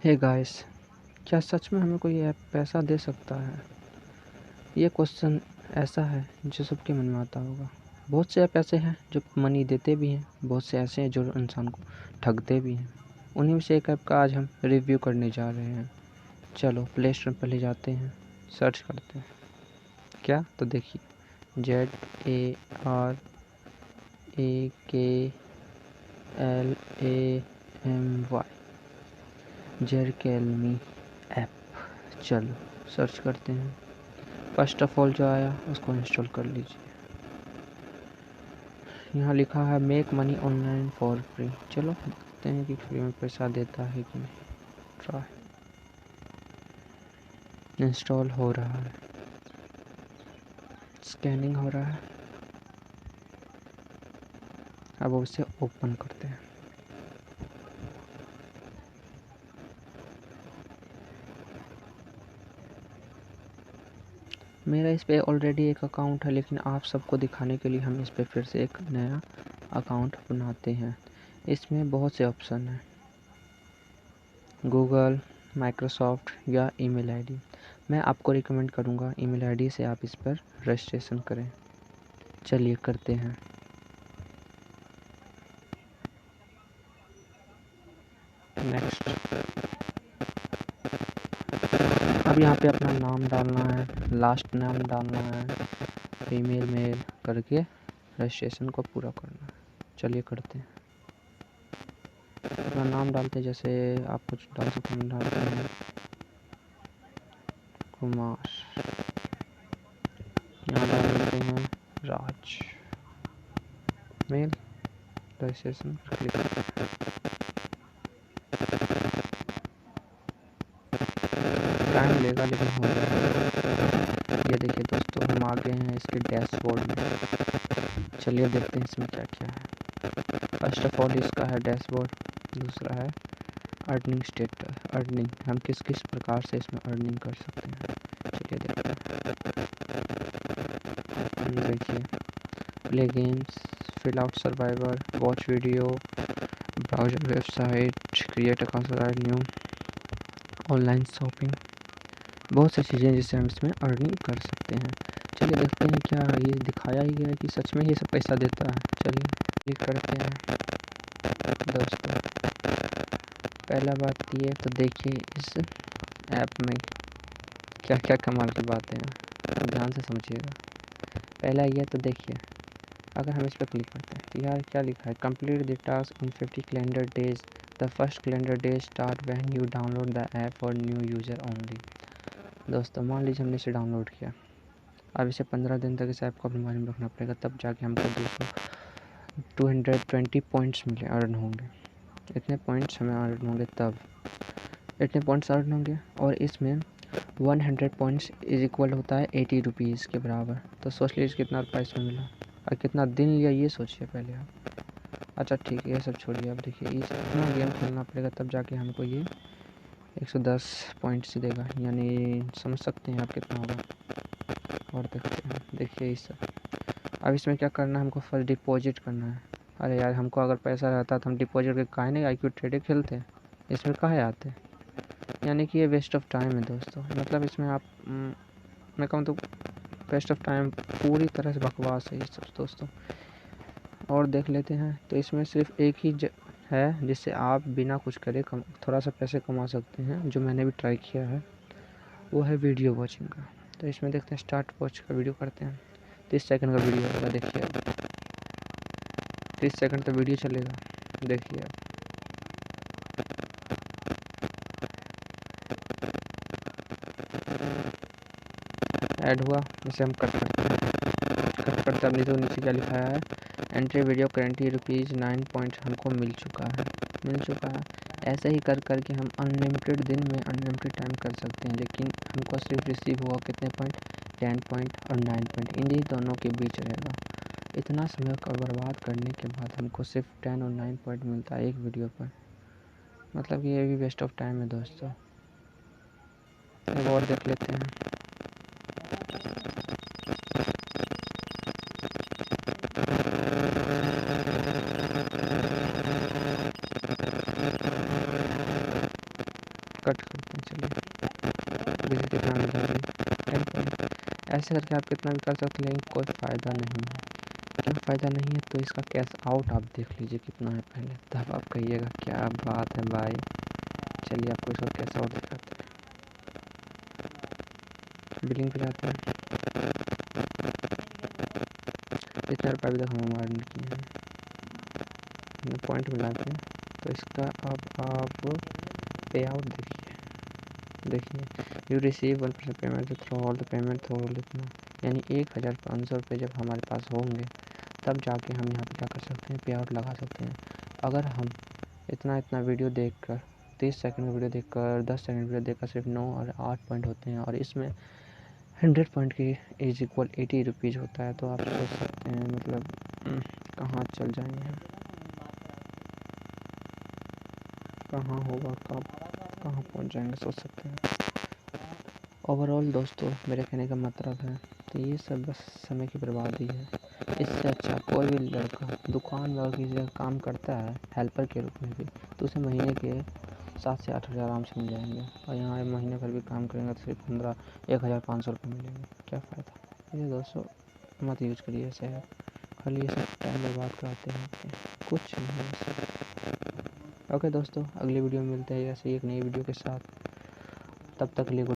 Hey guys, क्या सच में हमें कोई ऐप पैसा दे सकता है? ये क्वेश्चन ऐसा है जो सबके मन में आता होगा। बहुत से ऐप ऐसे हैं जो मनी देते भी हैं, बहुत से ऐसे हैं जो इंसान को ठगते भी हैं। उन्हीं में से एक ऐप का आज हम रिव्यू करने जा रहे हैं। चलो प्ले स्टोर पर ले जाते हैं, सर्च करते हैं। क्या तो देखिए, JARKALMY जेरकेलमी ऐप। चलो सर्च करते हैं। फर्स्ट ऑफ ऑल जो आया उसको इंस्टॉल कर लीजिए। यहाँ लिखा है make money online for free. चलो देखते हैं कि फ्री में पैसा देता है कि नहीं। ट्राई। इंस्टॉल हो रहा है, स्कैनिंग हो रहा है। अब उसे ओपन करते हैं। मेरा इस पे ऑलरेडी एक अकाउंट है, लेकिन आप सबको दिखाने के लिए हम इस पे फिर से एक नया अकाउंट बनाते हैं। इसमें बहुत से ऑप्शन हैं, गूगल, माइक्रोसॉफ्ट या ईमेल आईडी। मैं आपको रिकमेंड करूँगा ईमेल आईडी से आप इस पर रजिस्ट्रेशन करें। चलिए करते हैं। नेक्स्ट। अब यहाँ पे अपना नाम डालना है, लास्ट नाम डालना है, ईमेल मेल करके रजिस्ट्रेशन को पूरा करना है। चलिए करते हैं। अपना नाम डालते हैं, जैसे आप कुछ डाल सकते हैं। डालते हैं कुमार, यहाँ डाल देते हैं राज। मेल, रजिस्ट्रेशन पर क्लिक करते हैं। टाइम लेगा लेकिन हो जाएगा। ये देखिए दोस्तों, हम आ गए हैं इसके डैशबोर्ड में। चलिए देखते हैं इसमें क्या क्या है। फर्स्ट ऑफ ऑल इसका है डैशबोर्ड, दूसरा है अर्निंग स्टेटस, अर्निंग हम किस किस प्रकार से इसमें अर्निंग कर सकते हैं। चलिए देखते हैं। देखिए, play games, fill out survivor, watch video, browser website, create account, new, online shopping, बहुत सी चीज़ें जिससे हम इसमें अर्निंग कर सकते हैं। चलिए देखते हैं क्या ये दिखाया ही गया है कि सच में ये सब पैसा देता है। चलिए क्लिक करते हैं दोस्तों। पहला बात ये तो देखिए, इस ऐप में क्या क्या कमाल की बातें हैं, तो ध्यान से समझिएगा। पहला ये तो देखिए, अगर हम इस पर क्लिक करते हैं तो यार क्या लिखा है, complete the task in 50 calendar days, the first calendar day start when you download the app for new user only. दोस्तों मान लीजिए हमने इसे डाउनलोड किया, अब इसे 15 दिन तक इस ऐप को अपने बारे में रखना पड़ेगा, तब जाके हमको 220 पॉइंट्स मिले, अर्न होंगे। इतने पॉइंट्स हमें अर्न होंगे, तब इतने पॉइंट्स अर्न होंगे। और इसमें 100 पॉइंट्स इज इक्वल होता है 80 रुपीज़ के बराबर। तो सोच लीजिए कितना रुपया इसमें मिला और कितना दिन लिया, ये सोचिए पहले आप। अच्छा ठीक है, ये सब छोड़िए। अब देखिए इतना गेम खेलना पड़ेगा तब जाके हमको ये 110 पॉइंट्स देगा, यानी समझ सकते हैं आप कितना होगा। और देखते हैं, देखिए इस अब इसमें क्या करना है, हमको फर्स्ट डिपॉजिट करना है। अरे यार, हमको अगर पैसा रहता तो हम डिपॉजिट के काहे नहीं IQ ट्रेडर खेलते हैं, इसमें काहे आते। यानी कि ये वेस्ट ऑफ टाइम है दोस्तों। मतलब इसमें आप मैं कहूँ तो वेस्ट ऑफ टाइम, पूरी तरह से बकवास है ये सब दोस्तों। और देख लेते हैं, तो इसमें सिर्फ एक ही है जिससे आप बिना कुछ करे थोड़ा सा पैसे कमा सकते हैं, जो मैंने भी ट्राई किया है, वो है वीडियो वॉचिंग का। तो इसमें देखते हैं, स्टार्ट वॉच का वीडियो करते हैं। 30 सेकंड का वीडियो होगा, देखिए 30 सेकंड का वीडियो चलेगा, देखिए ऐड हुआ। इसे हम कट करते हैं। कट करते अब नीचे क्या लिखा है, एंट्री वीडियो करेंटली ₹9 पॉइंट हमको मिल चुका है। ऐसे ही कर करके हम अनलिमिटेड दिन में अनलिमिटेड टाइम कर सकते हैं, लेकिन हमको सिर्फ रिसीव हुआ कितने पॉइंट, 10 पॉइंट और 9 पॉइंट, इन्हीं दोनों के बीच रहेगा। इतना समय का बर्बाद करने के बाद हमको सिर्फ 10 और 9 पॉइंट मिलता है एक वीडियो पर। मतलब ये भी वेस्ट ऑफ टाइम है दोस्तों। एक और देख लेते हैं। कट करते हैं। चलिए देखिए कितना मिला है, 10 पॉइंट। ऐसे करके आप कितना भी कर सकते हैं, लेकिन कोई फ़ायदा नहीं है। क्यों फ़ायदा नहीं है? तो इसका कैश आउट आप देख लीजिए कितना है पहले, तब आप कहिएगा क्या बात है भाई। चलिए आपको इसका कैश आउट दिखाते हैं। बिलिंग पे जाते हैं, इतना रुपया अभी तक हम अर्न किए हैं, हमने पॉइंट मिला के। तो इसका अब आप पे आउट देखिए you receive 1% payment through all the payment through इतना, यानी 1500 रुपये जब हमारे पास होंगे तब जाके हम यहाँ पे क्या कर सकते हैं, पे आउट लगा सकते हैं। अगर हम इतना वीडियो देखकर 30 सेकंड का वीडियो देखकर 10 सेकंड वीडियो देखकर सिर्फ 9 और 8 पॉइंट होते हैं, और इसमें 100 पॉइंट की इज इक्वल 80 रुपीज़ होता है, तो आप सोच सकते हैं मतलब कहाँ चल जाएंगे हम, कहाँ होगा, कब कहाँ पहुँच जाएंगे, सोच सकते हैं। ओवरऑल दोस्तों मेरे कहने का मतलब है तो ये सब बस समय की बर्बादी है। इससे अच्छा कोई भी लड़का दुकान में अगर किसी जगह काम करता है हेल्पर के रूप में भी, तो उसे महीने के 7 से 8 हज़ार आराम से मिल जाएंगे, और यहाँ महीने भर भी काम करेंगे तो सिर्फ 1,500 रुपये मिलेंगे। क्या फ़ायदा। ये दोस्तों मत यूज करिए ऐसे है, खाली ये सब टाइम बर्बाद कराते हैं, कुछ नहीं है ऐसा। ओके दोस्तों, अगली वीडियो में मिलते हैं ऐसे ही एक नई वीडियो के साथ। तब तक के लिए